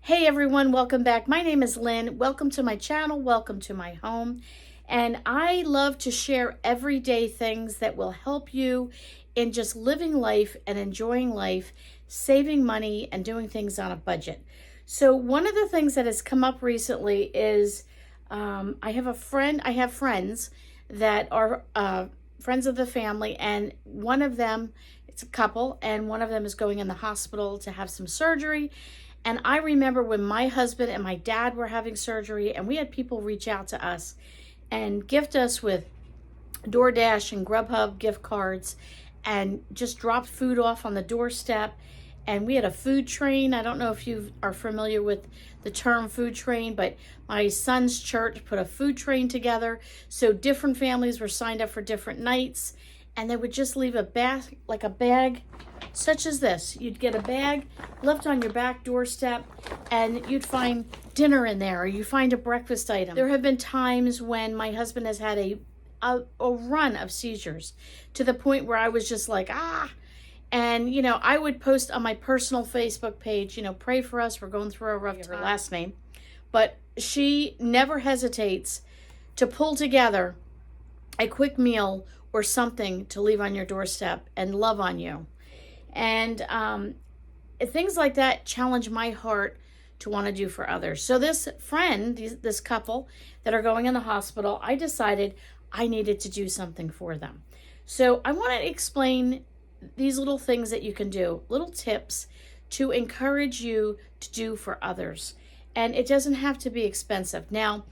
Hey everyone, welcome back. My name is Lynn. Welcome to my channel. Welcome to my home. And I love to share everyday things that will help you in just living life and enjoying life, saving money and doing things on a budget. So one of the things that has come up recently is I have friends that are friends of the family, and one of them, it's a couple, and one of them is going in the hospital to have some surgery. And I remember when my husband and my dad were having surgery, and we had people reach out to us and gift us with DoorDash and Grubhub gift cards and just dropped food off on the doorstep. And we had a food train. I don't know if you are familiar with the term food train, but my son's church put a food train together. So different families were signed up for different nights, and they would just leave a bag, like a bag such as this. You'd get a bag left on your back doorstep, and you'd find dinner in there, or you find a breakfast item. There have been times when my husband has had a run of seizures to the point where I was just like, and, I would post on my personal Facebook page, pray for us. We're going through a rough time. Her last name. But she never hesitates to pull together a quick meal or something to leave on your doorstep and love on you. And things like that challenge my heart to want to do for others. So this friend, this couple that are going in the hospital, I decided I needed to do something for them. So I want to explain these little things that you can do, little tips to encourage you to do for others. And it doesn't have to be expensive. Now,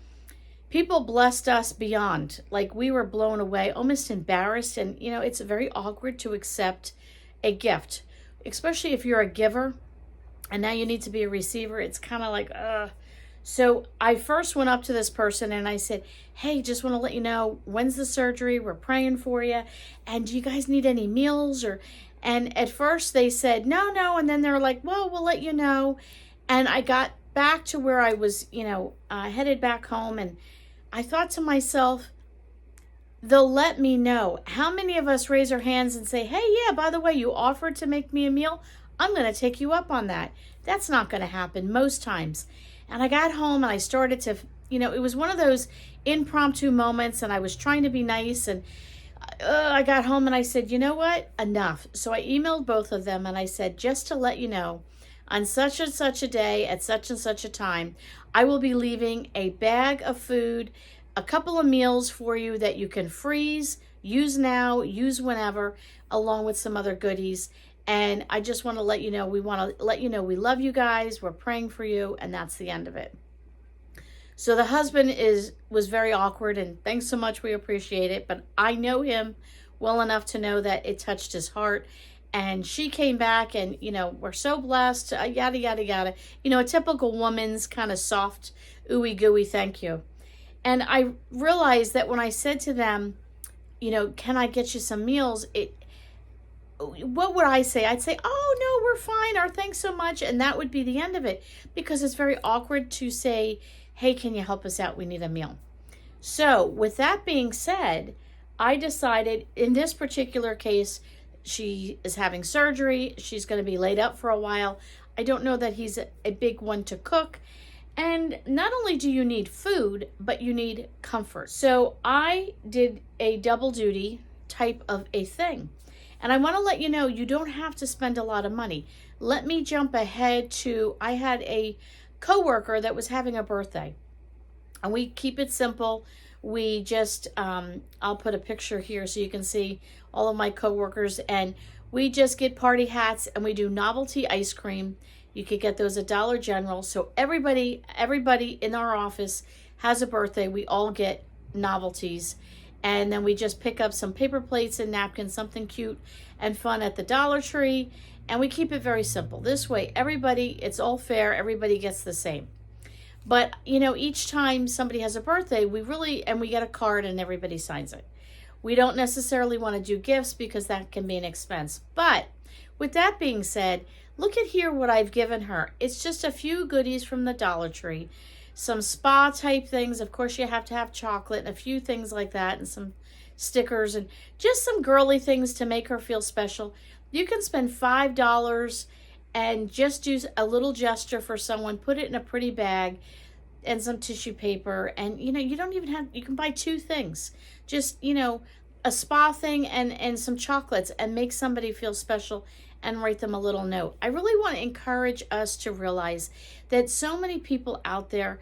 people blessed us beyond, like we were blown away, almost embarrassed. And, it's very awkward to accept a gift, especially if you're a giver and now you need to be a receiver. It's kind of like, So I first went up to this person and I said, hey, just want to let you know, when's the surgery? We're praying for you. And do you guys need any meals? And at first they said, no. And then they're like, well, we'll let you know. And I got back to where I was, headed back home. And I thought to myself, they'll let me know. How many of us raise our hands and say, hey, yeah, by the way, you offered to make me a meal. I'm going to take you up on that. That's not going to happen most times. And I got home and I started to, it was one of those impromptu moments, and I was trying to be nice. And I got home and I said, you know what? Enough. So I emailed both of them and I said, just to let you know, on such and such a day at such and such a time, I will be leaving a bag of food, a couple of meals for you that you can freeze, use now, use whenever, along with some other goodies. And I just want to let you know, we want to let you know we love you guys, we're praying for you, and that's the end of it. So the husband was very awkward, and thanks so much, we appreciate it, but I know him well enough to know that it touched his heart. And she came back and, we're so blessed, yada, yada, yada. A typical woman's kind of soft, ooey gooey thank you. And I realized that when I said to them, can I get you some meals? What would I say? I'd say, oh, no, we're fine, or thanks so much. And that would be the end of it, because it's very awkward to say, hey, can you help us out? We need a meal. So with that being said, I decided in this particular case, she is having surgery. She's going to be laid up for a while. I don't know that he's a big one to cook. And not only do you need food, but you need comfort. So I did a double duty type of a thing. And I want to let you know, you don't have to spend a lot of money. Let me jump ahead to, I had a coworker that was having a birthday. And we keep it simple. We just, I'll put a picture here so you can see all of my coworkers. And we just get party hats and we do novelty ice cream. You could get those at Dollar General. So everybody in our office has a birthday. We all get novelties. And then we just pick up some paper plates and napkins, something cute and fun at the Dollar Tree. And we keep it very simple. This way, it's all fair. Everybody gets the same. But, each time somebody has a birthday, we get a card and everybody signs it. We don't necessarily want to do gifts because that can be an expense. But with that being said, look at here what I've given her. It's just a few goodies from the Dollar Tree. Some spa type things. Of course, you have to have chocolate and a few things like that, and some stickers and just some girly things to make her feel special. You can spend $5 and just do a little gesture for someone. Put it in a pretty bag and some tissue paper, and you don't even have, you can buy 2 things, just a spa thing and some chocolates, and make somebody feel special and write them a little note. I really want to encourage us to realize that so many people out there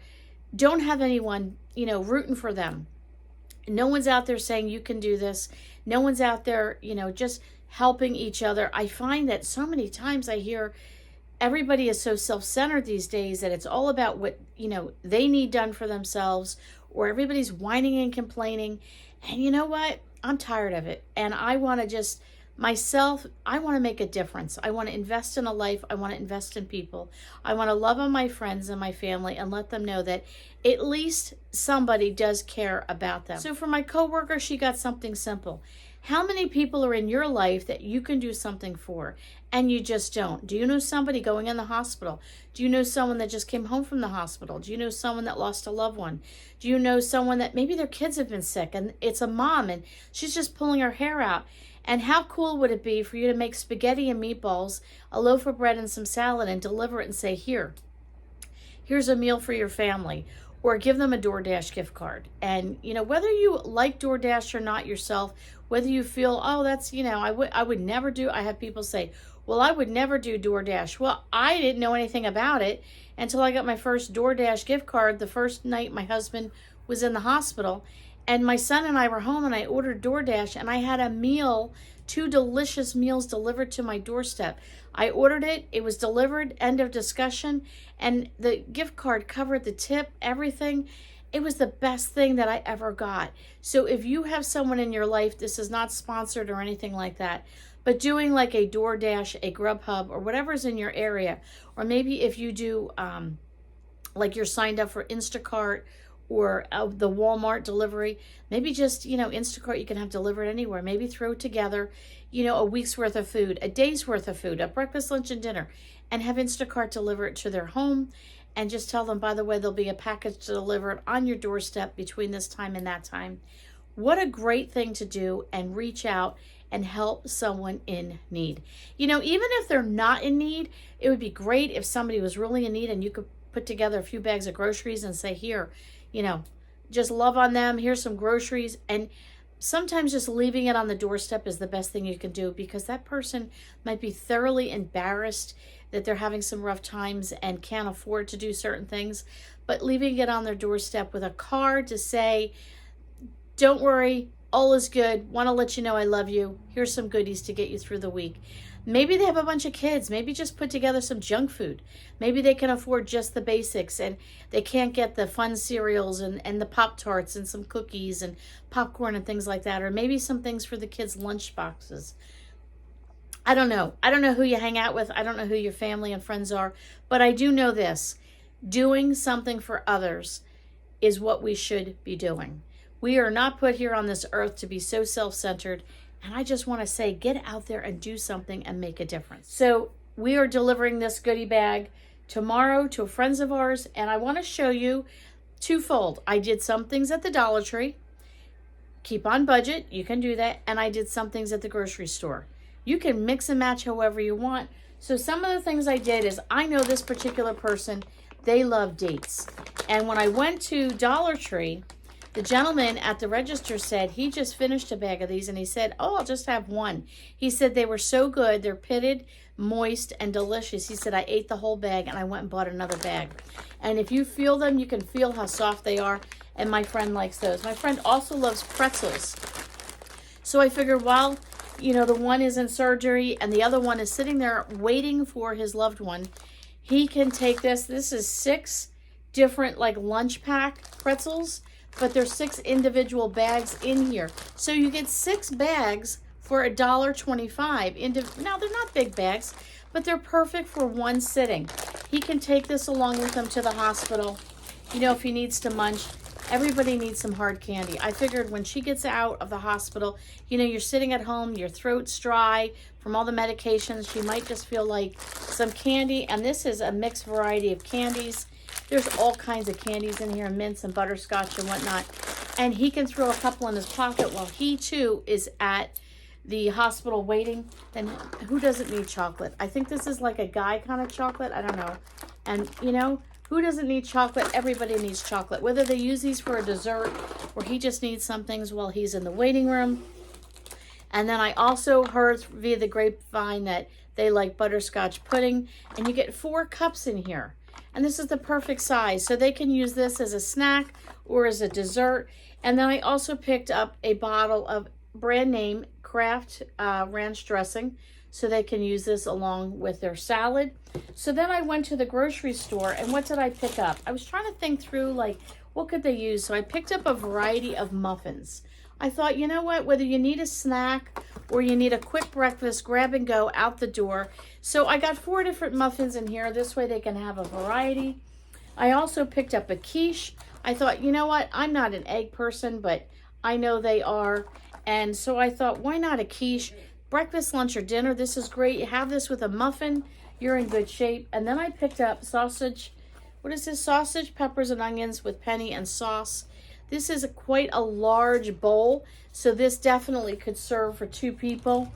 don't have anyone rooting for them. No one's out there saying you can do this. No one's out there just helping each other. I find that so many times I hear everybody is so self-centered these days that it's all about what they need done for themselves, or everybody's whining and complaining. And you know what? I'm tired of it. And I want to just I want to make a difference. I want to invest in a life. I want to invest in people. I want to love on my friends and my family and let them know that at least somebody does care about them. So for my coworker, she got something simple. How many people are in your life that you can do something for and you just don't? Do you know somebody going in the hospital? Do you know someone that just came home from the hospital? Do you know someone that lost a loved one? Do you know someone that maybe their kids have been sick and it's a mom and she's just pulling her hair out? And how cool would it be for you to make spaghetti and meatballs, a loaf of bread and some salad, and deliver it and say, here's a meal for your family, or give them a DoorDash gift card. And, whether you like DoorDash or not yourself, whether you feel, oh, that's, I would never do, I have people say, well, I would never do DoorDash. Well, I didn't know anything about it until I got my first DoorDash gift card the first night my husband was in the hospital. And my son and I were home, and I ordered DoorDash, and I had a meal, 2 delicious meals delivered to my doorstep. I ordered it, it was delivered, end of discussion, and the gift card covered the tip, everything. It was the best thing that I ever got. So if you have someone in your life, this is not sponsored or anything like that, but doing like a DoorDash, a Grubhub, or whatever's in your area, or maybe if you do, like you're signed up for Instacart, or the Walmart delivery, maybe just, Instacart, you can have delivered anywhere. Maybe throw together, a week's worth of food, a day's worth of food, a breakfast, lunch, and dinner, and have Instacart deliver it to their home, and just tell them, by the way, there'll be a package to deliver it on your doorstep between this time and that time. What a great thing to do, and reach out and help someone in need. Even if they're not in need, it would be great if somebody was really in need and you could put together a few bags of groceries and say, here, just love on them. Here's some groceries. And sometimes just leaving it on the doorstep is the best thing you can do, because that person might be thoroughly embarrassed that they're having some rough times and can't afford to do certain things. But leaving it on their doorstep with a card to say, don't worry, all is good. Want to let you know I love you. Here's some goodies to get you through the week. Maybe they have a bunch of kids. Maybe just put together some junk food. Maybe they can afford just the basics and they can't get the fun cereals and the Pop-Tarts and some cookies and popcorn and things like that. Or maybe some things for the kids' lunch boxes. I don't know. I don't know who you hang out with. I don't know who your family and friends are. But I do know this. Doing something for others is what we should be doing. We are not put here on this earth to be so self-centered. And I just want to say, get out there and do something and make a difference. So we are delivering this goodie bag tomorrow to friends of ours. And I want to show you twofold. I did some things at the Dollar Tree. Keep on budget. You can do that. And I did some things at the grocery store. You can mix and match however you want. So some of the things I did is, I know this particular person, they love dates. And when I went to Dollar Tree, the gentleman at the register said he just finished a bag of these, and he said, oh, I'll just have one. He said they were so good. They're pitted, moist, and delicious. He said, I ate the whole bag, and I went and bought another bag. And if you feel them, you can feel how soft they are, and my friend likes those. My friend also loves pretzels. So I figured, while, the one is in surgery and the other one is sitting there waiting for his loved one, he can take this. This is 6 different, lunch pack pretzels, but there's 6 individual bags in here. So you get 6 bags for $1.25. Now, they're not big bags, but they're perfect for one sitting. He can take this along with him to the hospital, if he needs to munch. Everybody needs some hard candy. I figured when she gets out of the hospital, you're sitting at home, your throat's dry from all the medications. She might just feel like some candy, and this is a mixed variety of candies. There's all kinds of candies in here, mints and butterscotch and whatnot. And he can throw a couple in his pocket while he, too, is at the hospital waiting, then who doesn't need chocolate? I think this is like a guy kind of chocolate. I don't know. And, you know, who doesn't need chocolate? Everybody needs chocolate. Whether they use these for a dessert or he just needs some things while he's in the waiting room. And then I also heard via the grapevine that they like butterscotch pudding. And you get 4 cups in here. And this is the perfect size. So they can use this as a snack or as a dessert. And then I also picked up a bottle of brand name Kraft ranch dressing, so they can use this along with their salad. So then I went to the grocery store, and what did I pick up? I was trying to think through, like, what could they use? So I picked up a variety of muffins. I thought, you know what, whether you need a snack or you need a quick breakfast, grab and go out the door. So I got 4 different muffins in here. This way they can have a variety. I also picked up a quiche. I thought, you know what, I'm not an egg person, but I know they are. And so I thought, why not a quiche? Breakfast, lunch, or dinner. This is great. You have this with a muffin, you're in good shape. And then I picked up sausage. What is this? Sausage, peppers, and onions with penny and sauce. This is quite a large bowl, so this definitely could serve for 2 people.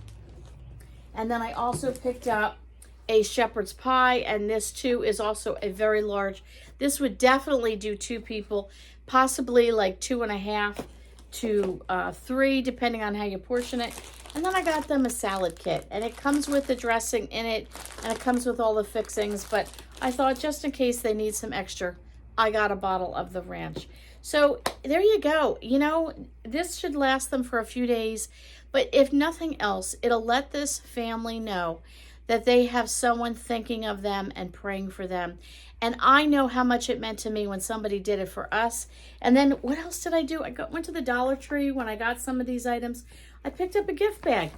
And then I also picked up a shepherd's pie, and this too is also a very large. This would definitely do 2 people, possibly like 2.5 to 3, depending on how you portion it. And then I got them a salad kit, and it comes with the dressing in it, and it comes with all the fixings. But I thought, just in case they need some extra, I got a bottle of the ranch. So there you go. You know, this should last them for a few days, but if nothing else, it'll let this family know that they have someone thinking of them and praying for them. And I know how much it meant to me when somebody did it for us. And then what else did I do? I went to the Dollar Tree when I got some of these items. I picked up a gift bag.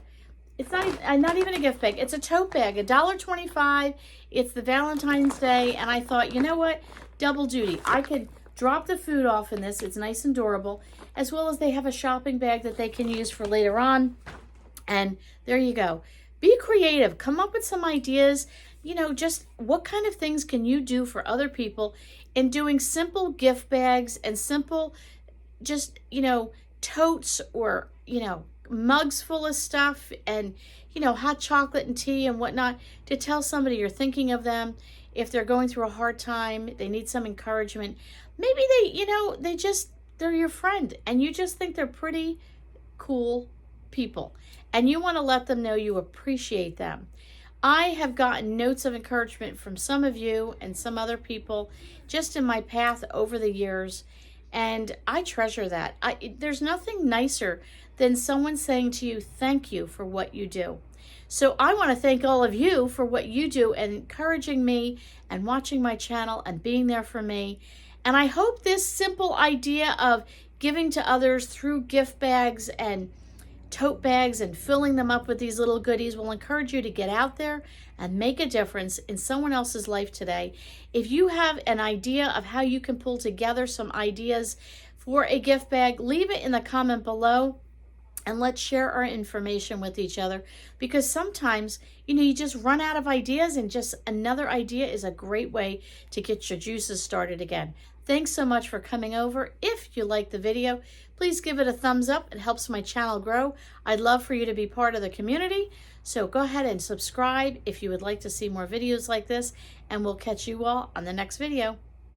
It's not even a gift bag. It's a tote bag, $1.25. It's the Valentine's Day. And I thought, you know what? Double duty. I could drop the food off in this. It's nice and durable. As well as they have a shopping bag that they can use for later on. And there you go. Be creative. Come up with some ideas. You know, just what kind of things can you do for other people in doing simple gift bags and simple, just, you know, totes or, you know, mugs full of stuff and, you know, hot chocolate and tea and whatnot to tell somebody you're thinking of them. If they're going through a hard time, they need some encouragement. Maybe they, you know, they're your friend and you just think they're pretty cool people and you want to let them know you appreciate them. I have gotten notes of encouragement from some of you and some other people just in my path over the years, and I treasure that. There's nothing nicer than someone saying to you, thank you for what you do. So I want to thank all of you for what you do and encouraging me and watching my channel and being there for me. And I hope this simple idea of giving to others through gift bags and tote bags and filling them up with these little goodies will encourage you to get out there and make a difference in someone else's life today. If you have an idea of how you can pull together some ideas for a gift bag, leave it in the comment below and let's share our information with each other, because sometimes, you know, you just run out of ideas and just another idea is a great way to get your juices started again. Thanks so much for coming over. If you like the video, please give it a thumbs up. It helps my channel grow. I'd love for you to be part of the community. So go ahead and subscribe if you would like to see more videos like this, and we'll catch you all on the next video.